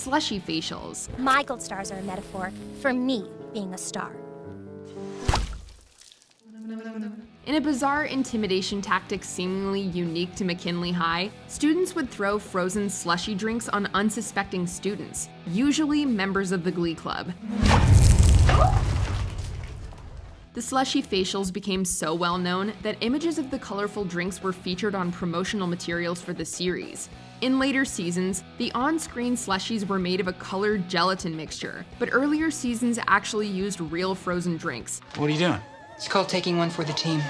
Slushie facials. My gold stars are a metaphor for me being a star. In a bizarre intimidation tactic seemingly unique to McKinley High, students would throw frozen slushie drinks on unsuspecting students, usually members of the Glee Club. The slushie facials became so well known that images of the colorful drinks were featured on promotional materials for the series. In later seasons, the on-screen slushies were made of a colored gelatin mixture, but earlier seasons actually used real frozen drinks. What are you doing? It's called taking one for the team.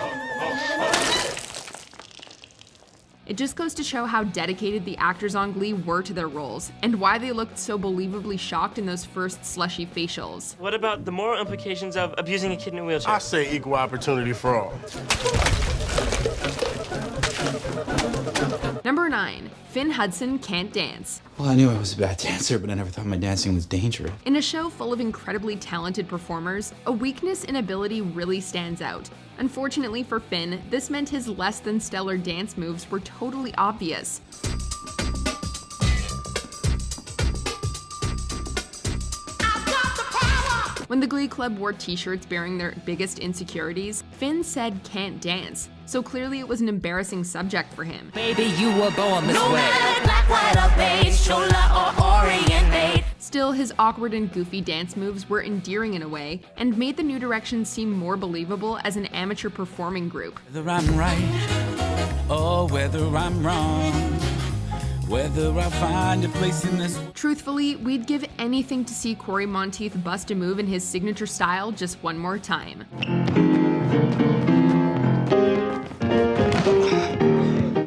It just goes to show how dedicated the actors on Glee were to their roles, and why they looked so believably shocked in those first slushie facials. What about the moral implications of abusing a kid in a wheelchair? I say equal opportunity for all. Number 9. Finn Hudson can't dance. Well, I knew I was a bad dancer, but I never thought my dancing was dangerous. In a show full of incredibly talented performers, a weakness in ability really stands out. Unfortunately for Finn, this meant his less than stellar dance moves were totally obvious. When the Glee Club wore t-shirts bearing their biggest insecurities, Finn said can't dance, so clearly it was an embarrassing subject for him. Maybe you were born this No way. matter black, white, or beige, chola or Orient made. Still, his awkward and goofy dance moves were endearing in a way, and made the New Direction seem more believable as an amateur performing group. Whether I'm right or whether I'm wrong, whether I find a place in this. Truthfully, we'd give anything to see Corey Monteith bust a move in his signature style just one more time.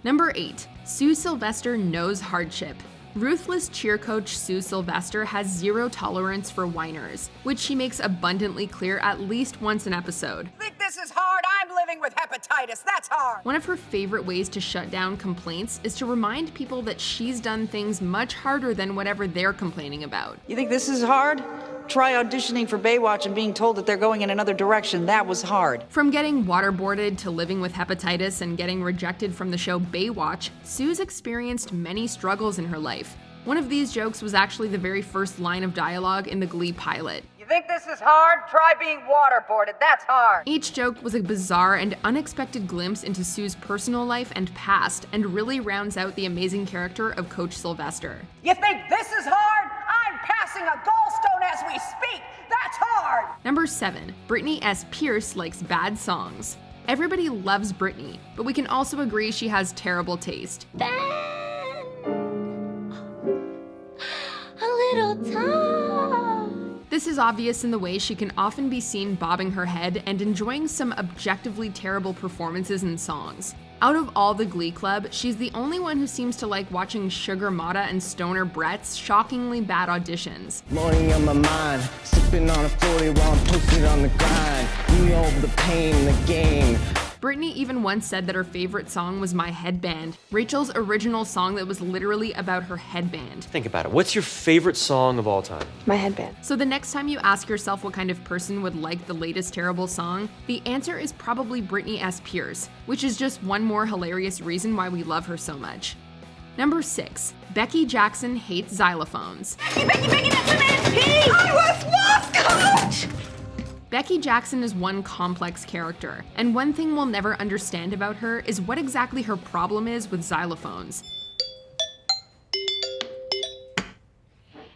Number 8. Sue Sylvester knows hardship. Ruthless cheer coach Sue Sylvester has zero tolerance for whiners, which she makes abundantly clear at least once an episode. Think this is hard? I'm living with hepatitis. That's hard. One of her favorite ways to shut down complaints is to remind people that she's done things much harder than whatever they're complaining about. You think this is hard? Try auditioning for Baywatch and being told that they're going in another direction. That was hard. From getting waterboarded to living with hepatitis and getting rejected from the show Baywatch, Sue's experienced many struggles in her life. One of these jokes was actually the very first line of dialogue in the Glee pilot. You think this is hard? Try being waterboarded. That's hard. Each joke was a bizarre and unexpected glimpse into Sue's personal life and past, and really rounds out the amazing character of Coach Sylvester. You think this is hard? I'm passing a gallstone as we speak. That's hard. Number 7. Brittany S. Pierce likes bad songs. Everybody loves Brittany, but we can also agree she has terrible taste. A little time. This is obvious in the way she can often be seen bobbing her head and enjoying some objectively terrible performances and songs. Out of all the Glee Club, she's the only one who seems to like watching Sugar Mata and Stoner Brett's shockingly bad auditions. Morning on my mind, sipping on a 40 while I'm posted on the grind. You know the pain, the game. Brittany even once said that her favorite song was My Headband, Rachel's original song that was literally about her headband. Think about it. What's your favorite song of all time? My headband. So the next time you ask yourself what kind of person would like the latest terrible song, the answer is probably Brittany S. Pierce, which is just one more hilarious reason why we love her so much. Number 6. Becky Jackson hates xylophones. Becky, that's a man's pee! I was lost, coach! Becky Jackson is one complex character, and one thing we'll never understand about her is what exactly her problem is with xylophones.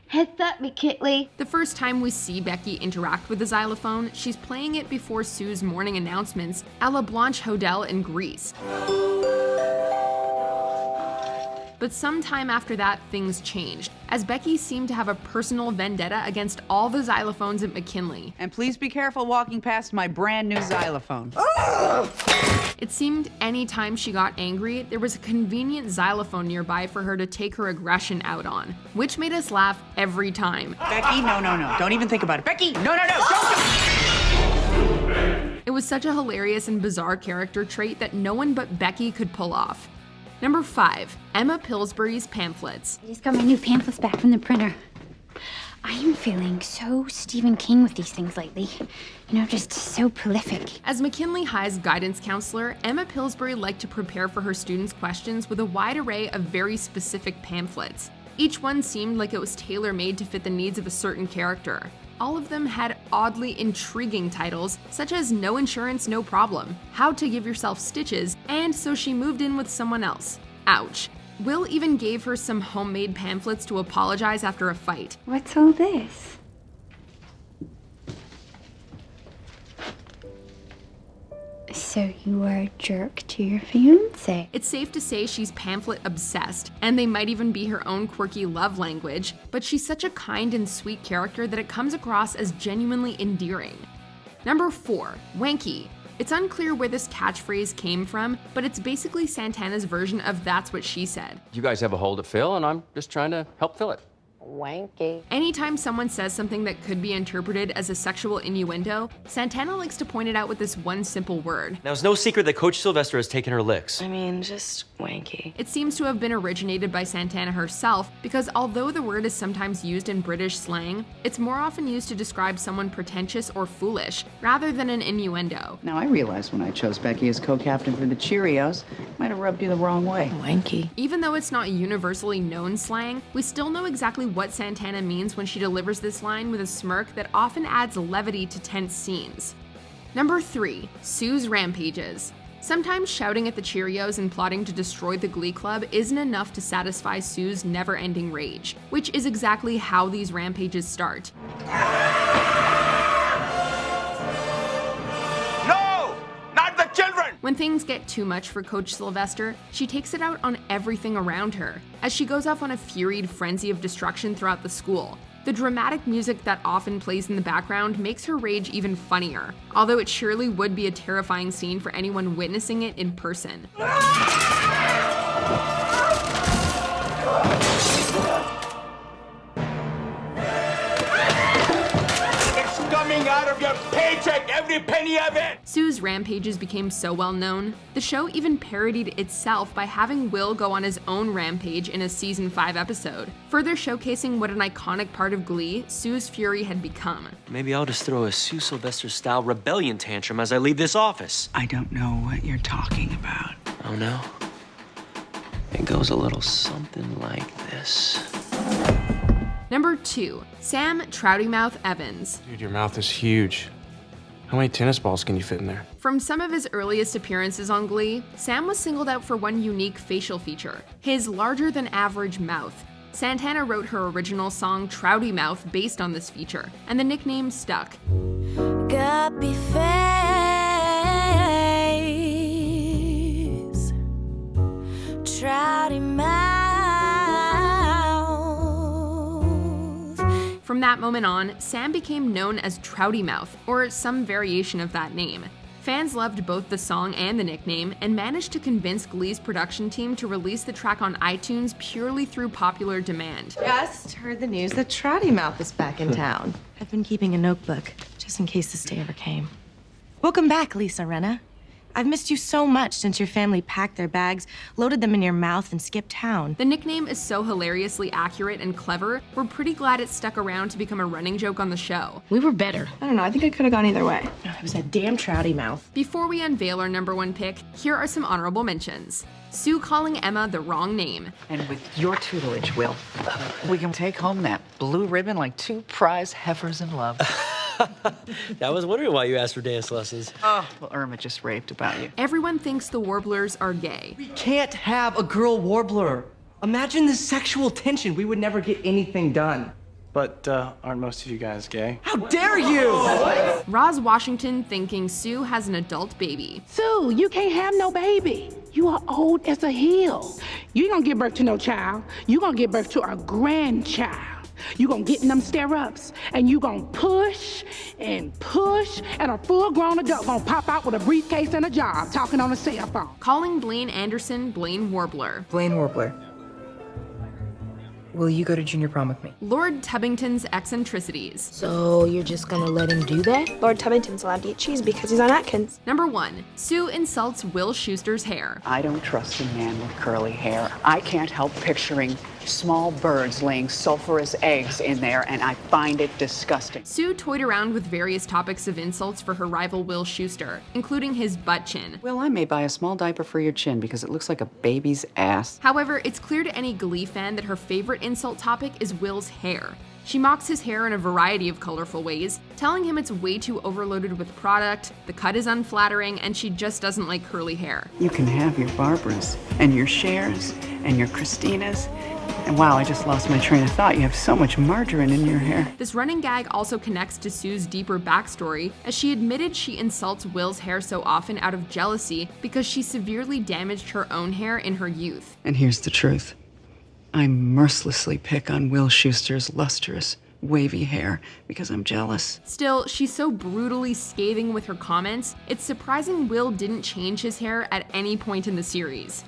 Heads up, McKinley. The first time we see Becky interact with the xylophone, she's playing it before Sue's morning announcements, a la Blanche Hodel in Grease. But sometime after that, things changed, as Becky seemed to have a personal vendetta against all the xylophones at McKinley. And please be careful walking past my brand new xylophone. It seemed any time she got angry, there was a convenient xylophone nearby for her to take her aggression out on, which made us laugh every time. Becky, no. Don't even think about it. Becky, no, don't. It was such a hilarious and bizarre character trait that no one but Becky could pull off. Number 5. Emma Pillsbury's pamphlets. I just got my new pamphlets back from the printer. I am feeling so Stephen King with these things lately. You know, just so prolific. As McKinley High's guidance counselor, Emma Pillsbury liked to prepare for her students' questions with a wide array of very specific pamphlets. Each one seemed like it was tailor-made to fit the needs of a certain character. All of them had oddly intriguing titles, such as No Insurance, No Problem, How to Give Yourself Stitches, and So She Moved In With Someone Else. Ouch. Will even gave her some homemade pamphlets to apologize after a fight. What's all this? So you are a jerk to your fiancé? It's safe to say she's pamphlet obsessed, and they might even be her own quirky love language, but she's such a kind and sweet character that it comes across as genuinely endearing. Number 4, wanky. It's unclear where this catchphrase came from, but it's basically Santana's version of That's What She Said. You guys have a hole to fill, and I'm just trying to help fill it. Wanky. Anytime someone says something that could be interpreted as a sexual innuendo, Santana likes to point it out with this one simple word. Now, it's no secret that Coach Sylvester has taken her licks. I mean, just wanky. It seems to have been originated by Santana herself, because although the word is sometimes used in British slang, it's more often used to describe someone pretentious or foolish, rather than an innuendo. Now, I realized when I chose Becky as co-captain for the Cheerios, it might have rubbed you the wrong way. Wanky. Even though it's not universally known slang, we still know exactly what Santana means when she delivers this line with a smirk that often adds levity to tense scenes. Number 3, Sue's rampages. Sometimes shouting at the Cheerios and plotting to destroy the Glee Club isn't enough to satisfy Sue's never-ending rage, which is exactly how these rampages start. When things get too much for Coach Sylvester, she takes it out on everything around her, as she goes off on a furied frenzy of destruction throughout the school. The dramatic music that often plays in the background makes her rage even funnier, although it surely would be a terrifying scene for anyone witnessing it in person. Out of your paycheck, every penny of it! Sue's rampages became so well known, the show even parodied itself by having Will go on his own rampage in a season 5 episode, further showcasing what an iconic part of Glee Sue's fury had become. Maybe I'll just throw a Sue Sylvester-style rebellion tantrum as I leave this office. I don't know what you're talking about. Oh no? It goes a little something like this. Number 2, Sam Trouty Mouth Evans. Dude, your mouth is huge. How many tennis balls can you fit in there? From some of his earliest appearances on Glee, Sam was singled out for one unique facial feature, his larger-than-average mouth. Santana wrote her original song Trouty Mouth based on this feature, and the nickname stuck. Guppy face, Trouty mouth. From that moment on, Sam became known as Trouty Mouth, or some variation of that name. Fans loved both the song and the nickname, and managed to convince Glee's production team to release the track on iTunes purely through popular demand. Just heard the news that Trouty Mouth is back in town. I've been keeping a notebook, just in case this day ever came. Welcome back, Lisa Rinna. I've missed you so much since your family packed their bags, loaded them in your mouth, and skipped town. The nickname is so hilariously accurate and clever, we're pretty glad it stuck around to become a running joke on the show. We were better. I don't know, I think it could have gone either way. It was that damn Trouty Mouth. Before we unveil our number 1 pick, here are some honorable mentions. Sue calling Emma the wrong name. And with your tutelage, Will, we can take home that blue ribbon like 2 prize heifers in love. I was wondering why you asked for dance lessons. Oh, well, Irma just raved about you. Everyone thinks the Warblers are gay. We can't have a girl warbler. Imagine the sexual tension. We would never get anything done. But aren't most of you guys gay? How dare you! Roz Washington thinking Sue has an adult baby. Sue, you can't have no baby. You are old as a hill. You ain't gonna give birth to no child. You gonna give birth to a grandchild. You gonna get in them stirrups, and you gonna push, and a full-grown adult gonna pop out with a briefcase and a job, talking on a cell phone. Calling Blaine Anderson Blaine Warbler. Blaine Warbler. Will you go to junior prom with me? Lord Tubbington's eccentricities. So you're just gonna let him do that? Lord Tubbington's allowed to eat cheese because he's on Atkins. Number 1, Sue insults Will Schuster's hair. I don't trust a man with curly hair. I can't help picturing small birds laying sulfurous eggs in there, and I find it disgusting. Sue toyed around with various topics of insults for her rival Will Schuester, including his butt chin. Will, I may buy a small diaper for your chin because it looks like a baby's ass. However, it's clear to any Glee fan that her favorite insult topic is Will's hair. She mocks his hair in a variety of colorful ways, telling him it's way too overloaded with product, the cut is unflattering, and she just doesn't like curly hair. You can have your Barbaras, and your Chers, and your Christinas, and wow, I just lost my train of thought. You have so much margarine in your hair. This running gag also connects to Sue's deeper backstory, as she admitted she insults Will's hair so often out of jealousy because she severely damaged her own hair in her youth. And here's the truth. I mercilessly pick on Will Schuester's lustrous, wavy hair because I'm jealous. Still, she's so brutally scathing with her comments, it's surprising Will didn't change his hair at any point in the series.